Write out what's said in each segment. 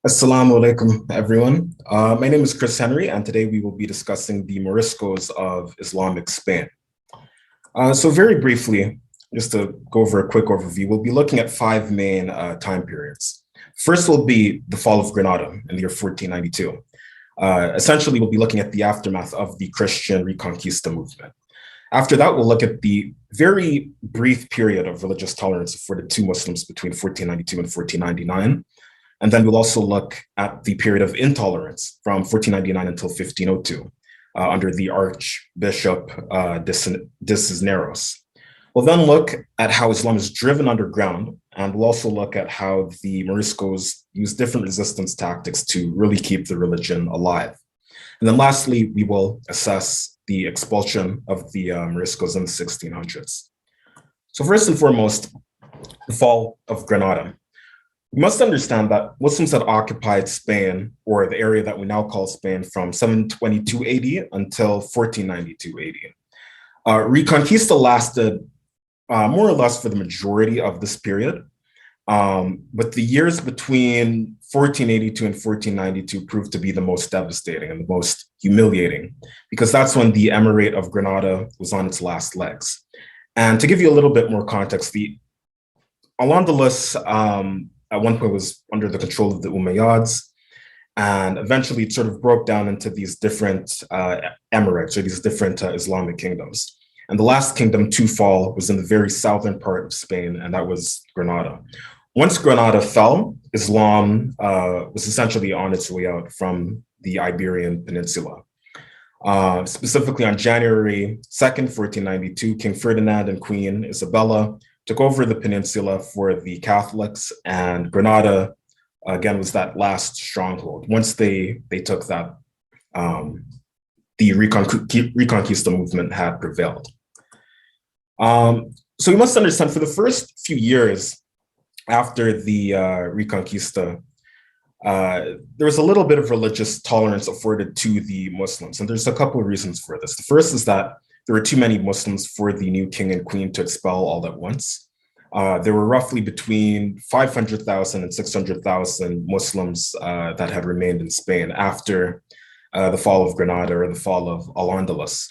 Assalamu alaikum, everyone. My name is Chris Henry, and today we will be discussing the Moriscos of Islamic Spain. So very briefly, just to go over a quick overview, we'll be looking at five main time periods. First will be the fall of Granada in the year 1492. Essentially, we'll be looking at the aftermath of the Christian Reconquista movement. After that, we'll look at the very brief period of religious tolerance afforded to Muslims between 1492 and 1499. And then we'll also look at the period of intolerance from 1499 until 1502 under the Archbishop Cisneros. We'll then look at how Islam is driven underground, and we'll also look at how the Moriscos use different resistance tactics to really keep the religion alive. And then lastly, we will assess the expulsion of the Moriscos in the 1600s. So first and foremost, the fall of Granada. We must understand that Muslims had occupied Spain, or the area that we now call Spain, from 722 AD until 1492 AD. Reconquista lasted more or less for the majority of this period, but the years between 1482 and 1492 proved to be the most devastating and the most humiliating, because that's when the Emirate of Granada was on its last legs. And to give you a little bit more context, the Al-Andalus at one point was under the control of the Umayyads, and eventually it sort of broke down into these different emirates, or these different Islamic kingdoms. And the last kingdom to fall was in the very southern part of Spain, and that was Granada. Once Granada fell, Islam was essentially on its way out from the Iberian Peninsula. Specifically on January 2nd, 1492, King Ferdinand and Queen Isabella took over the peninsula for the Catholics, and Granada, again, was that last stronghold. Once they took that, the Reconquista movement had prevailed. So we must understand, for the first few years after the Reconquista, there was a little bit of religious tolerance afforded to the Muslims, and there's a couple of reasons for this. The first is that there were too many Muslims for the new king and queen to expel all at once. There were roughly between 500,000 and 600,000 Muslims that had remained in Spain after the fall of Granada, or the fall of Al-Andalus.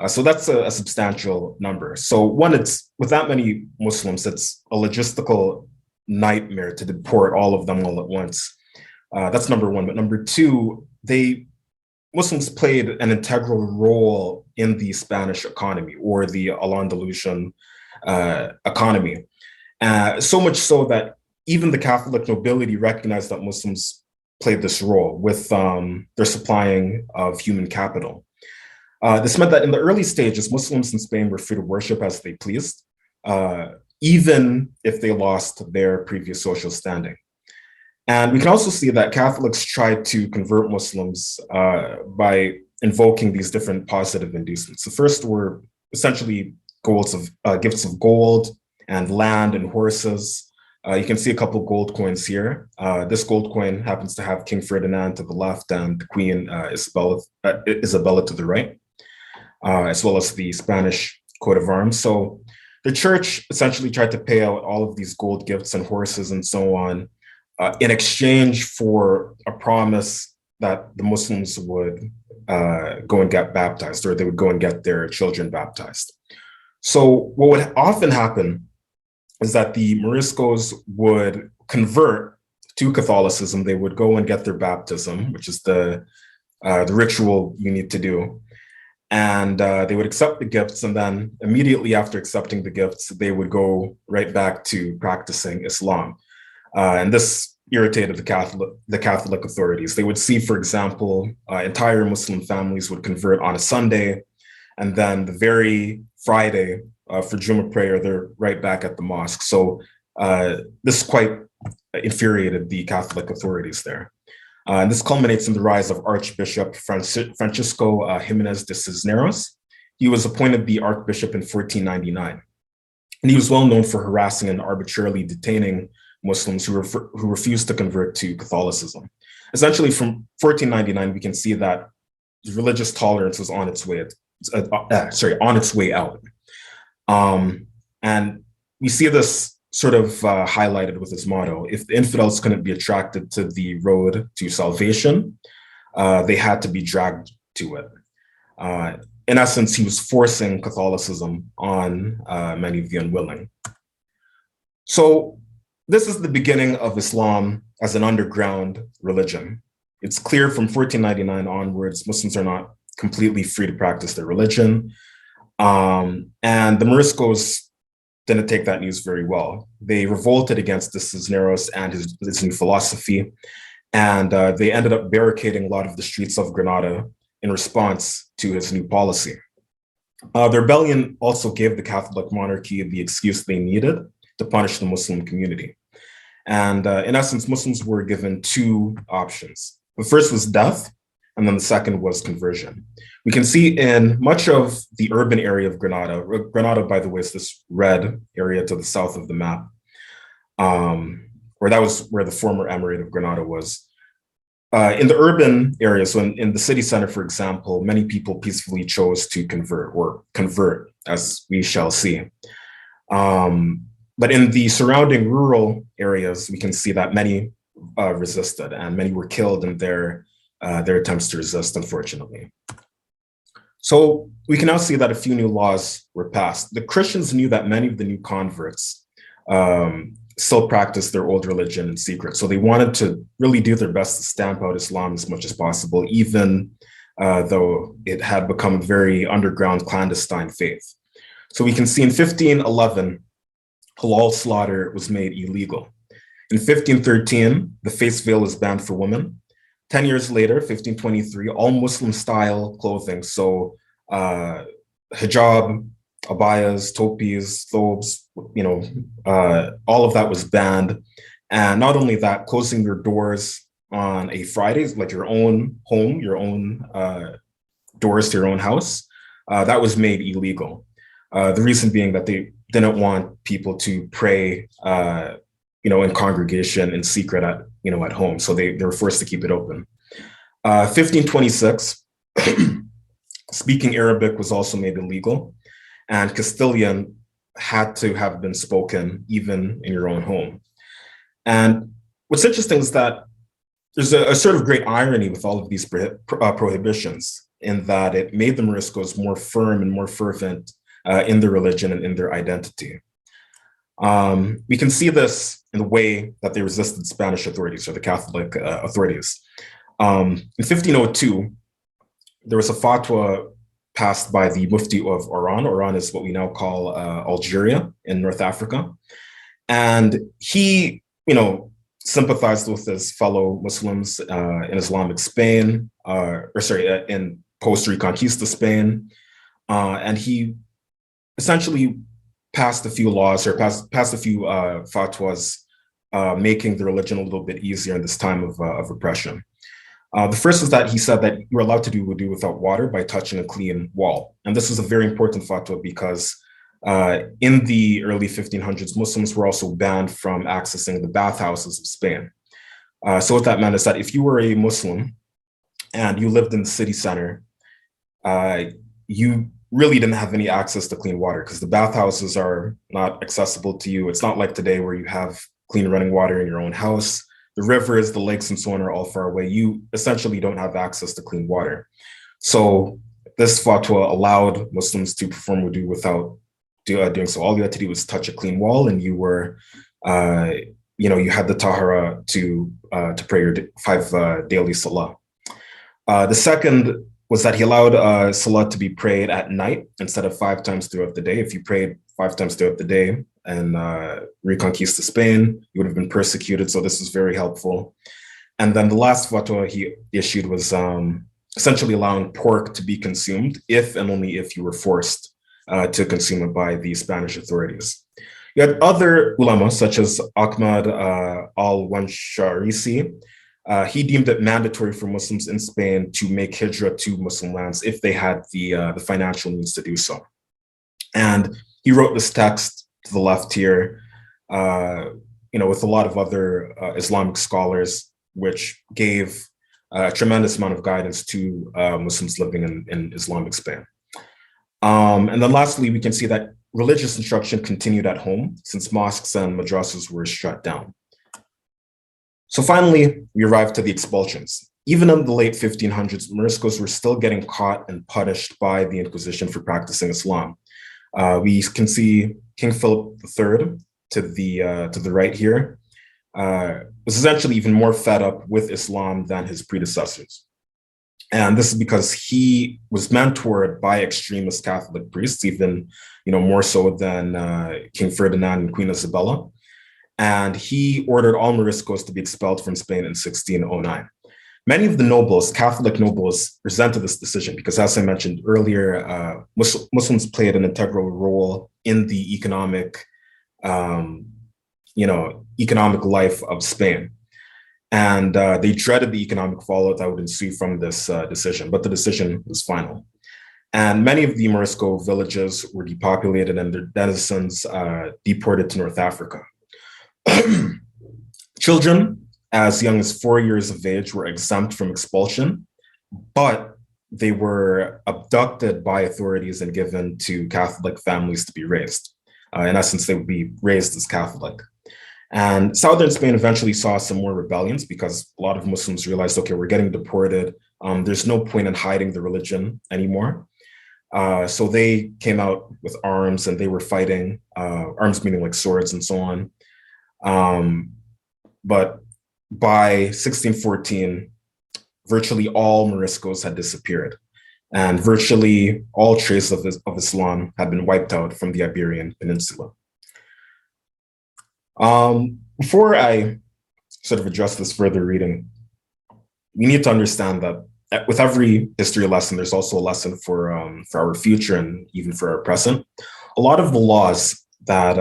So that's a substantial number. So one, it's with that many Muslims, it's a logistical nightmare to deport all of them all at once. That's number one. But number two, Muslims played an integral role in the Spanish economy, or the Al-Andalusian economy. So much so that even the Catholic nobility recognized that Muslims played this role with their supplying of human capital. This meant that in the early stages, Muslims in Spain were free to worship as they pleased, even if they lost their previous social standing. And we can also see that Catholics tried to convert Muslims by invoking these different positive inducements. The first were essentially gifts of gold and land and horses. You can see a couple of gold coins here. This gold coin happens to have King Ferdinand to the left and Queen Isabella to the right, as well as the Spanish coat of arms. So the church essentially tried to pay out all of these gold gifts and horses and so on, in exchange for a promise that the Muslims would go and get baptized, or they would go and get their children baptized. So what would often happen is that the Moriscos would convert to Catholicism. They would go and get their baptism, which is the ritual you need to do. And they would accept the gifts, and then immediately after accepting the gifts, they would go right back to practicing Islam. And this irritated the Catholic authorities. They would see, for example, entire Muslim families would convert on a Sunday, and then the very Friday for Jummah prayer, they're right back at the mosque. So this quite infuriated the Catholic authorities there. And this culminates in the rise of Archbishop Francisco Jimenez de Cisneros. He was appointed the Archbishop in 1499. And he was well known for harassing and arbitrarily detaining Muslims who refused to convert to Catholicism. Essentially, from 1499, we can see that religious tolerance was on its way out. And we see this sort of highlighted with his motto. If the infidels couldn't be attracted to the road to salvation, they had to be dragged to it. In essence, he was forcing Catholicism on many of the unwilling. So this is the beginning of Islam as an underground religion. It's clear from 1499 onwards, Muslims are not completely free to practice their religion. And the Moriscos didn't take that news very well. They revolted against Cisneros and his new philosophy, and they ended up barricading a lot of the streets of Granada in response to his new policy. The rebellion also gave the Catholic monarchy the excuse they needed to punish the Muslim community. And in essence, Muslims were given two options. The first was death, and then the second was conversion. We can see in much of the urban area of Granada, Granada, by the way, is this red area to the south of the map, where that was where the former emirate of Granada was. In the urban areas, so in the city center, for example, many people peacefully chose to convert, as we shall see. But in the surrounding rural areas, we can see that many resisted, and many were killed in their attempts to resist, unfortunately. So we can now see that a few new laws were passed. The Christians knew that many of the new converts still practiced their old religion in secret. So they wanted to really do their best to stamp out Islam as much as possible, even though it had become a very underground, clandestine faith. So we can see in 1511, halal slaughter was made illegal. In 1513, the face veil was banned for women. 10 years later, 1523, all Muslim-style clothing, so hijab, abayas, topis, thobes, all of that was banned. And not only that, closing your doors on a Friday, like your own home, your own doors to your own house, that was made illegal. The reason being that they didn't want people to pray, in congregation in secret at home. So they were forced to keep it open. 1526, speaking Arabic was also made illegal, and Castilian had to have been spoken even in your own home. And what's interesting is that there's a sort of great irony with all of these prohibitions, in that it made the Moriscos more firm and more fervent in their religion and in their identity. We can see this in the way that they resisted Spanish authorities, or the Catholic authorities. In 1502, there was a fatwa passed by the Mufti of Oran. Oran is what we now call Algeria in North Africa. And he, sympathized with his fellow Muslims in Islamic Spain, in post-Reconquista Spain. And he essentially passed a few laws, or passed a few fatwas, making the religion a little bit easier in this time of oppression. The first is that he said that you're allowed to do wudu without water by touching a clean wall. And this is a very important fatwa because in the early 1500s, Muslims were also banned from accessing the bathhouses of Spain. So what that meant is that if you were a Muslim and you lived in the city center, you really didn't have any access to clean water because the bathhouses are not accessible to you. It's not like today where you have clean running water in your own house. The rivers, the lakes, and so on are all far away. You essentially don't have access to clean water. So this fatwa allowed Muslims to perform wudu without doing so. All you had to do was touch a clean wall, and you were, you had the tahara to pray your 5 daily salah. The second was that he allowed salah to be prayed at night instead of 5 times throughout the day. If you prayed 5 times throughout the day in Reconquista Spain, you would have been persecuted. So this was very helpful. And then the last fatwa he issued was essentially allowing pork to be consumed if and only if you were forced to consume it by the Spanish authorities. You had other ulama, such as Ahmad al-Wansharisi. He deemed it mandatory for Muslims in Spain to make hijrah to Muslim lands if they had the financial means to do so. And he wrote this text to the left here, with a lot of other Islamic scholars, which gave a tremendous amount of guidance to Muslims living in Islamic Spain. And then lastly, we can see that religious instruction continued at home since mosques and madrasas were shut down. So finally, we arrived to the expulsions. Even in the late 1500s, Moriscos were still getting caught and punished by the Inquisition for practicing Islam. We can see King Philip III to the right here was essentially even more fed up with Islam than his predecessors. And this is because he was mentored by extremist Catholic priests, even more so than King Ferdinand and Queen Isabella. And he ordered all Moriscos to be expelled from Spain in 1609. Many of the nobles, Catholic nobles, resented this decision because, as I mentioned earlier, Muslims played an integral role in the economic life of Spain. And they dreaded the economic fallout that would ensue from this decision, but the decision was final. And many of the Morisco villages were depopulated and their denizens deported to North Africa. Children as young as 4 years of age were exempt from expulsion, but they were abducted by authorities and given to Catholic families to be raised. In essence, they would be raised as Catholic. And southern Spain eventually saw some more rebellions because a lot of Muslims realized, okay, we're getting deported. There's no point in hiding the religion anymore. So they came out with arms and they were fighting, arms meaning like swords and so on. But by 1614, virtually all Moriscos had disappeared, and virtually all trace of Islam had been wiped out from the Iberian Peninsula. Before I sort of address this further reading, we need to understand that with every history lesson, there's also a lesson for our future and even for our present. A lot of the laws that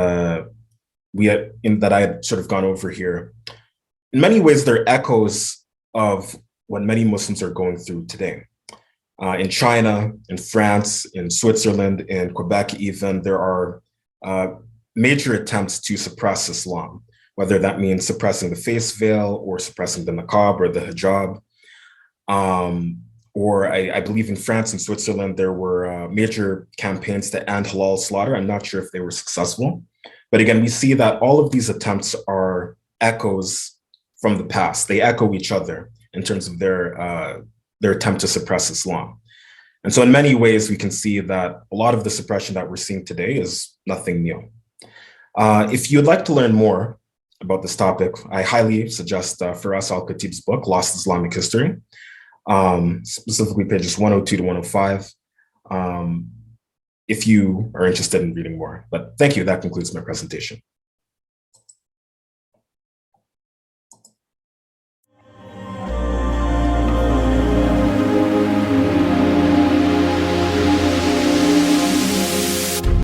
that I had sort of gone over here, in many ways, they're echoes of what many Muslims are going through today. In China, in France, in Switzerland, in Quebec even, there are major attempts to suppress Islam, whether that means suppressing the face veil or suppressing the niqab or the hijab. Or I believe in France and Switzerland, there were major campaigns to end halal slaughter. I'm not sure if they were successful. But again, we see that all of these attempts are echoes from the past. They echo each other in terms of their attempt to suppress Islam. And so in many ways, we can see that a lot of the suppression that we're seeing today is nothing new. If you'd like to learn more about this topic, I highly suggest Firas Al-Khatib's book, Lost Islamic History, specifically pages 102 to 105, if you are interested in reading more. But thank you. That concludes my presentation.